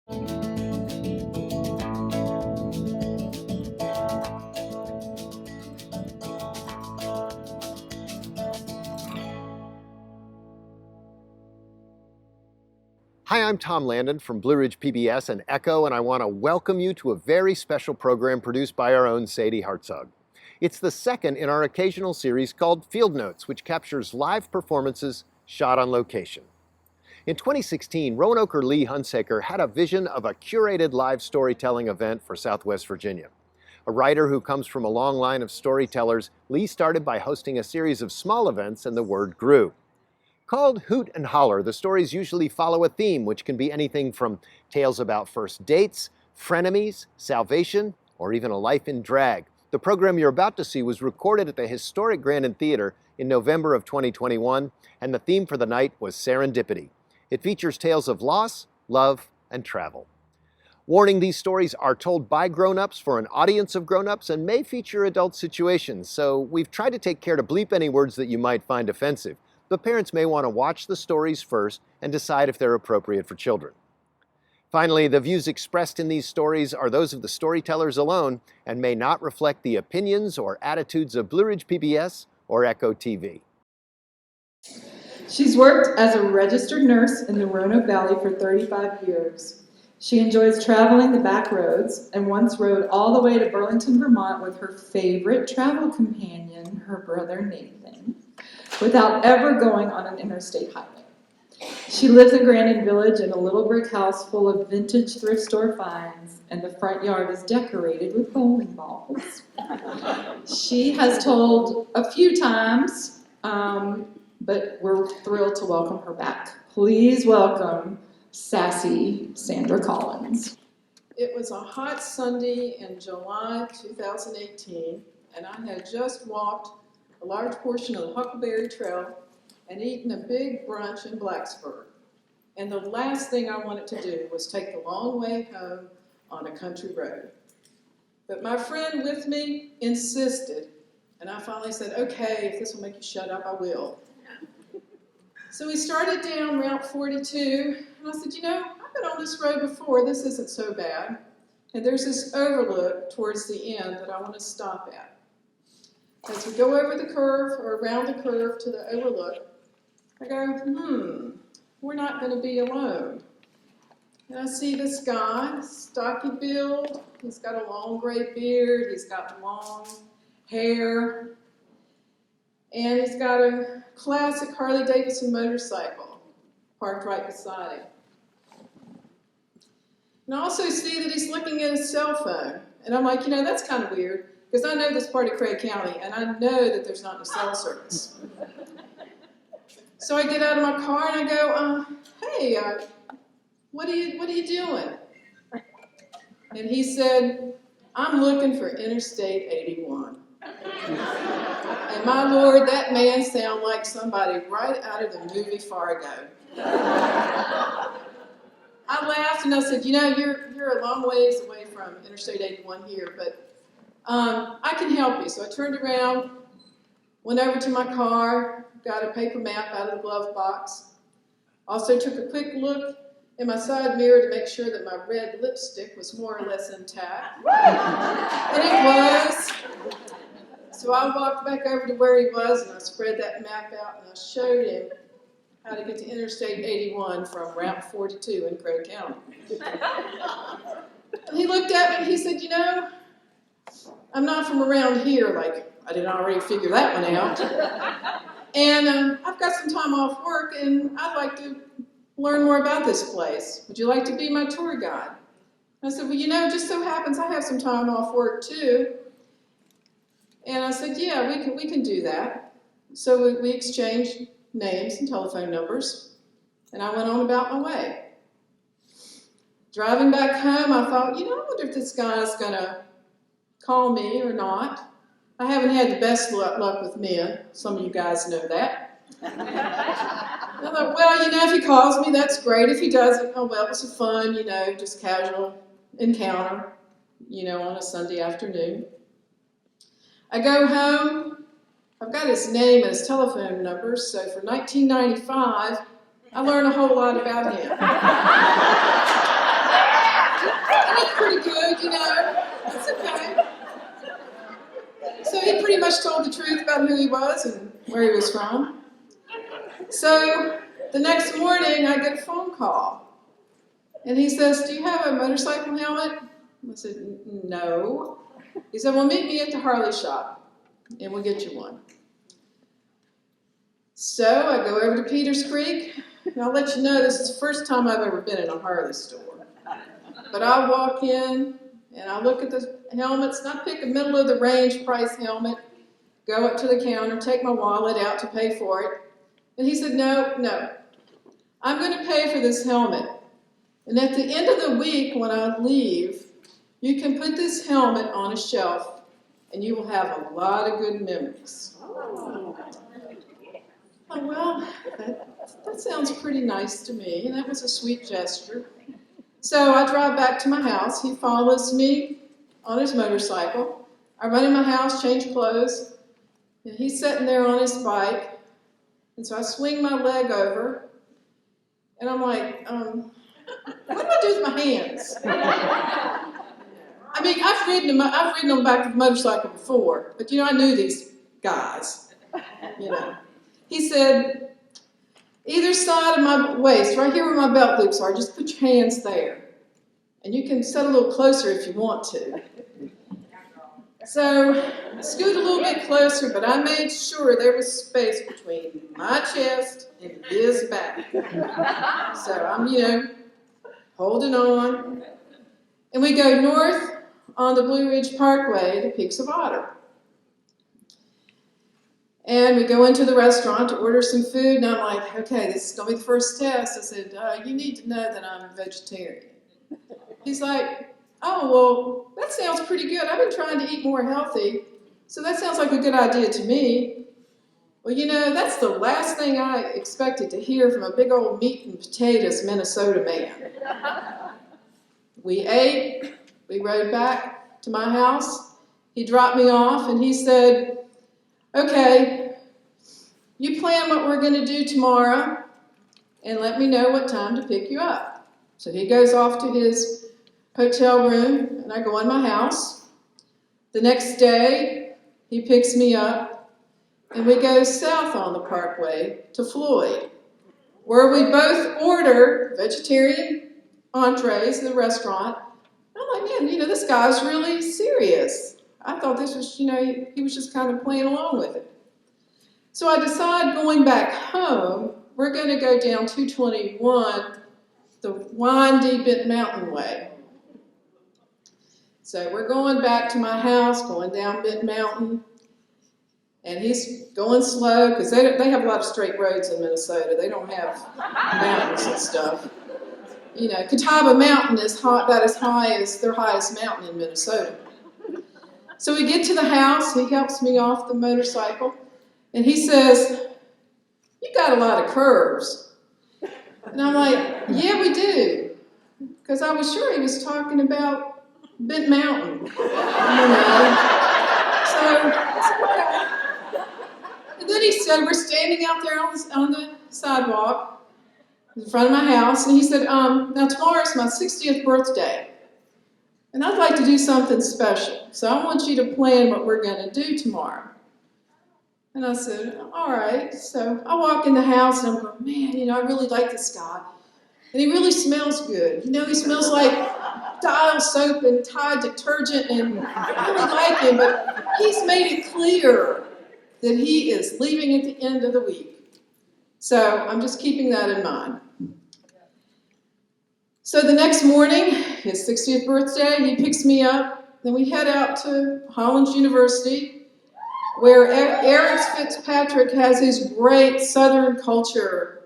Hi, I'm Tom Landon from Blue Ridge PBS and Echo, and I want to welcome you to a very special program produced by our own Sadie Hartzog. It's the second in our occasional series called Field Notes, which captures live performances shot on location. In 2016, Roanoke Lee Hunsaker had a vision of a curated live storytelling event for Southwest Virginia. A writer who comes from a long line of storytellers, Lee started by hosting a series of small events, and the word grew. Called Hoot and Holler, the stories usually follow a theme, which can be anything from tales about first dates, frenemies, salvation, or even a life in drag. The program you're about to see was recorded at the historic Grandin Theater in November of 2021, and the theme for the night was Serendipity. It features tales of loss, love, and travel. Warning, these stories are told by grown-ups for an audience of grown-ups and may feature adult situations, so we've tried to take care to bleep any words that you might find offensive. But parents may want to watch the stories first and decide if they're appropriate for children. Finally, the views expressed in these stories are those of the storytellers alone and may not reflect the opinions or attitudes of Blue Ridge PBS or Echo TV. She's worked as a registered nurse in the Roanoke Valley for 35 years. She enjoys traveling the back roads and once rode all the way to Burlington, Vermont with her favorite travel companion, her brother Nathan, without ever going on an interstate highway. She lives in Grandin Village in a little brick house full of vintage thrift store finds, and the front yard is decorated with bowling balls. She has told a few times, but we're thrilled to welcome her back. Please welcome sassy Sandra Collins. It was a hot Sunday in July 2018, and I had just walked a large portion of the Huckleberry Trail and eaten a big brunch in Blacksburg. And the last thing I wanted to do was take the long way home on a country road. But my friend with me insisted, and I finally said, okay, if this will make you shut up, I will. So we started down Route 42, and I said, I've been on this road before, this isn't so bad. And there's this overlook towards the end that I want to stop at. As we go over the curve, or around the curve to the overlook, I go, we're not going to be alone. And I see this guy, stocky build, he's got a long gray beard, he's got long hair, and he's got a classic Harley-Davidson motorcycle parked right beside him. And I also see that he's looking at his cell phone, and I'm like, that's kind of weird. Because I know this part of Craig County, and I know that there's not any cell service. So I get out of my car and I go, hey, what are you doing? And he said, I'm looking for Interstate 81. And my Lord, that man sounded like somebody right out of the movie Fargo. I laughed and I said, you're a long ways away from Interstate 81 here, but I can help you. So I turned around, went over to my car, got a paper map out of the glove box. Also took a quick look in my side mirror to make sure that my red lipstick was more or less intact. And it was. So I walked back over to where he was and I spread that map out and I showed him how to get to Interstate 81 from Route 42 in Craig County. And he looked at me and he said, I'm not from around here, like I didn't already figure that one out. And I've got some time off work and I'd like to learn more about this place. Would you like to be my tour guide? And I said, well, just so happens I have some time off work too. And I said, yeah, we can do that. So we exchanged names and telephone numbers, and I went on about my way. Driving back home, I thought, I wonder if this guy's going to call me or not. I haven't had the best luck with men. Some of you guys know that. I thought, well, if he calls me, that's great. If he doesn't, oh, well, it was a fun, just casual encounter, on a Sunday afternoon. I go home. I've got his name and his telephone number, so for 1995, I learned a whole lot about him. I look pretty good, you know. It's okay. So he pretty much told the truth about who he was and where he was from. So the next morning, I get a phone call. And he says, "Do you have a motorcycle helmet?" I said, "No." He said, "Well, meet me at the Harley shop, and we'll get you one." So I go over to Peters Creek, and I'll let you know this is the first time I've ever been in a Harley store. But I walk in, and I look at the helmets, and I pick a middle-of-the-range price helmet, go up to the counter, take my wallet out to pay for it. And he said, no, I'm going to pay for this helmet. And at the end of the week, when I leave, you can put this helmet on a shelf, and you will have a lot of good memories. Oh, well, that sounds pretty nice to me, and that was a sweet gesture. So I drive back to my house. He follows me on his motorcycle. I run in my house, change clothes, and he's sitting there on his bike. And so I swing my leg over, and I'm like, what do I do with my hands? I mean, I've ridden on the back of a motorcycle before, but I knew these guys, He said, either side of my waist, right here where my belt loops are, just put your hands there. And you can sit a little closer if you want to. So scoot a little bit closer, but I made sure there was space between my chest and his back. So I'm, holding on. And we go north on the Blue Ridge Parkway to Peaks of Otter. And we go into the restaurant to order some food, and I'm like, okay, this is going to be the first test. I said, you need to know that I'm a vegetarian. He's like, oh, well, that sounds pretty good. I've been trying to eat more healthy, so that sounds like a good idea to me. Well, that's the last thing I expected to hear from a big old meat and potatoes Minnesota man. We ate. We rode back to my house. He dropped me off, and he said, okay, you plan what we're going to do tomorrow, and let me know what time to pick you up. So he goes off to his hotel room, and I go in my house. The next day, he picks me up, and we go south on the parkway to Floyd, where we both order vegetarian entrees at the restaurant. I'm like, man, this guy's really serious. I thought this was, he was just kind of playing along with it. So I decide going back home, we're going to go down 221, the windy Bent Mountain way. So we're going back to my house, going down Bent Mountain, and he's going slow, because they have a lot of straight roads in Minnesota. They don't have mountains and stuff. Catawba Mountain is about as high as their highest mountain in Minnesota. So we get to the house, he helps me off the motorcycle, and he says, you got a lot of curves. And I'm like, yeah, we do. Because I was sure he was talking about Bent Mountain. So, okay. And then he said, we're standing out there on the sidewalk in front of my house, and he said, now tomorrow's my 60th birthday. And I'd like to do something special. So I want you to plan what we're going to do tomorrow. And I said, all right. So I walk in the house, and I'm going, man, I really like this guy. And he really smells good. He smells like Dial soap and Tide detergent, and I really like him. But he's made it clear that he is leaving at the end of the week. So I'm just keeping that in mind. So the next morning, his 60th birthday, he picks me up. Then we head out to Hollins University, where Eric Fitzpatrick has his great Southern culture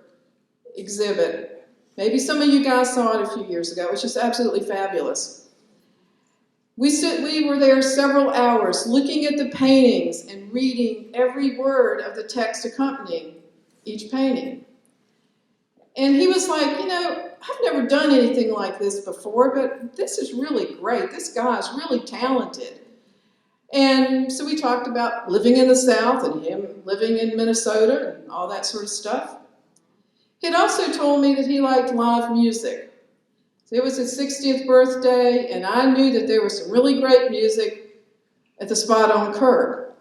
exhibit. Maybe some of you guys saw it a few years ago. It was just absolutely fabulous. We were there several hours looking at the paintings and reading every word of the text accompanying each painting. And he was like, I've never done anything like this before, but this is really great. This guy's really talented. And so we talked about living in the South and him living in Minnesota and all that sort of stuff. He'd also told me that he liked live music. So it was his 60th birthday, and I knew that there was some really great music at the Spot on Curb.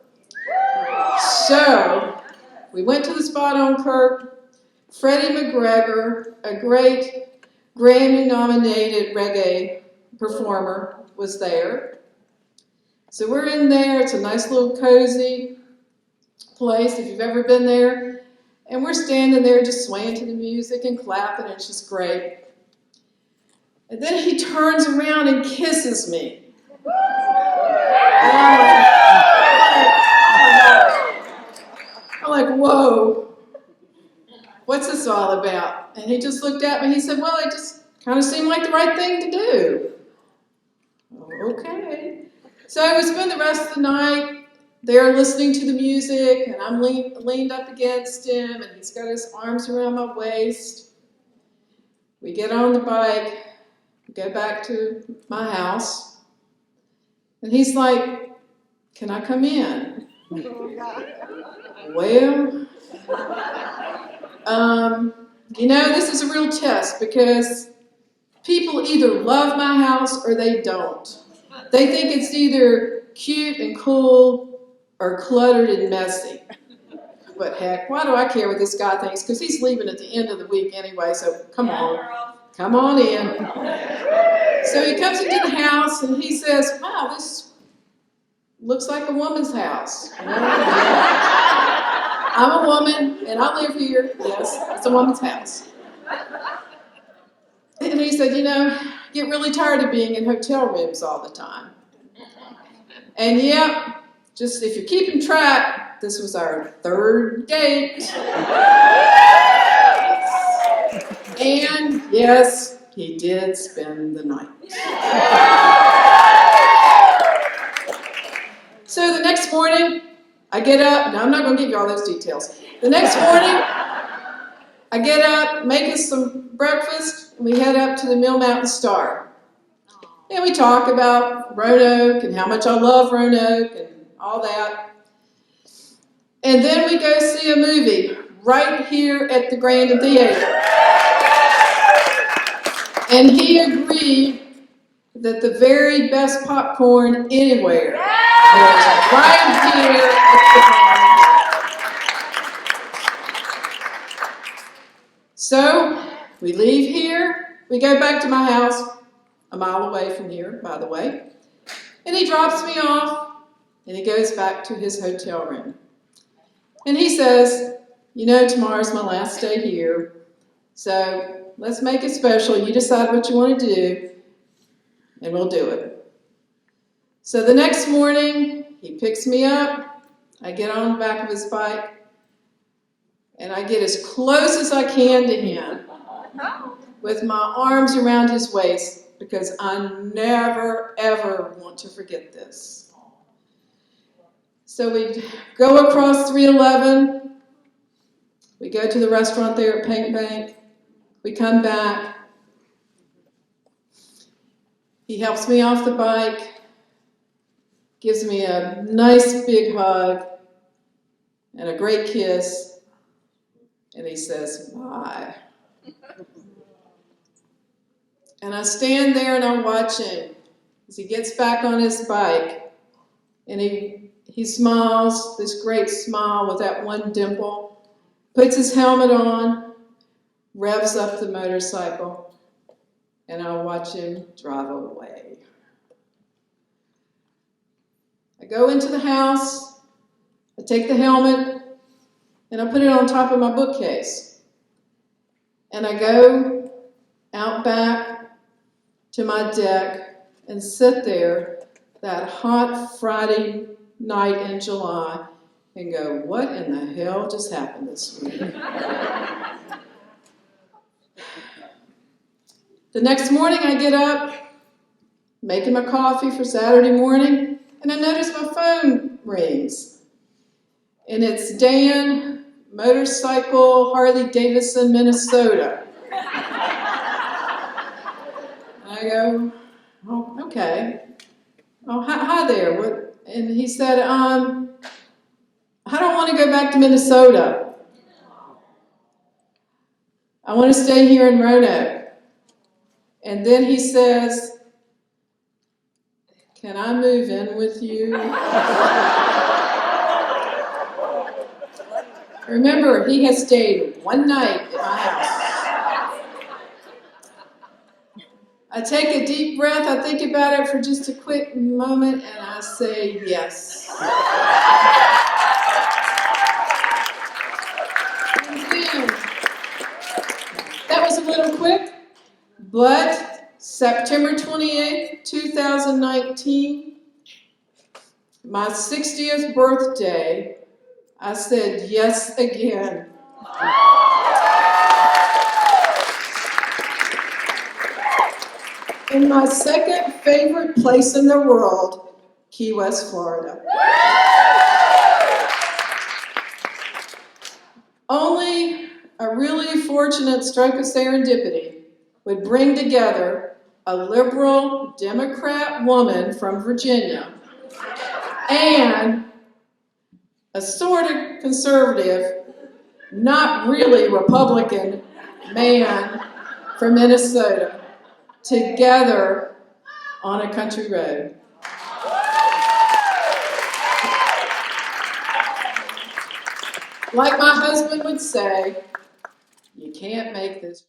So we went to the Spot on Curb. Freddie McGregor, a great Grammy-nominated reggae performer, was there. So we're in there. It's a nice little cozy place, if you've ever been there. And we're standing there just swaying to the music and clapping, and it's just great. And then he turns around and kisses me. I'm like, whoa, what's this all about? And he just looked at me and he said, well, it just kind of seemed like the right thing to do. Okay. So we spend the rest of the night there listening to the music, and I'm leaned up against him, and he's got his arms around my waist. We get on the bike, go back to my house, and he's like, can I come in? Well, this is a real test because people either love my house or they don't. They think it's either cute and cool or cluttered and messy. But heck, why do I care what this guy thinks? Because he's leaving at the end of the week anyway, so come on in. So he comes into the house and he says, wow, this looks like a woman's house. I'm a woman and I live here. Yes, it's a woman's house. And he said, I get really tired of being in hotel rooms all the time. And just if you're keeping track, this was our third date. And yes, he did spend the night. So the next morning, I get up. Now, I'm not going to give you all those details. The next morning, I get up, make us some breakfast, and we head up to the Mill Mountain Star. And we talk about Roanoke and how much I love Roanoke and all that. And then we go see a movie right here at the Grandin Theater. And he agreed that the very best popcorn anywhere was right here at the Grandin. So we leave here. We go back to my house, a mile away from here, by the way. And he drops me off, and he goes back to his hotel room. And he says, tomorrow's my last day here, so let's make it special. You decide what you want to do, and we'll do it. So the next morning, he picks me up. I get on the back of his bike, and I get as close as I can to him with my arms around his waist, because I never, ever want to forget this. So we go across 311. We go to the restaurant there at Paint Bank. We come back. He helps me off the bike, gives me a nice big hug and a great kiss, and he says, bye. And I stand there and I watch him as he gets back on his bike, and he smiles, this great smile with that one dimple, puts his helmet on, revs up the motorcycle, and I watch him drive away. I go into the house, I take the helmet, and I put it on top of my bookcase. And I go out back to my deck and sit there that hot Friday night in July and go, what in the hell just happened this week? The next morning I get up, making my coffee for Saturday morning, and I notice my phone rings. And it's Dan, motorcycle, Harley Davidson, Minnesota. I go, oh, okay. Oh, hi there. What? And he said, I don't want to go back to Minnesota. I want to stay here in Roanoke. And then he says, "Can I move in with you?" Remember, he has stayed one night at my house. I take a deep breath, I think about it for just a quick moment, and I say yes. And then, that was a little quick, but September 28th, 2019, my 60th birthday, I said yes again. In my second favorite place in the world, Key West, Florida. Only a really fortunate stroke of serendipity would bring together a liberal Democrat woman from Virginia and a sort of conservative, not really Republican man from Minnesota together on a country road. Like my husband would say, you can't make this.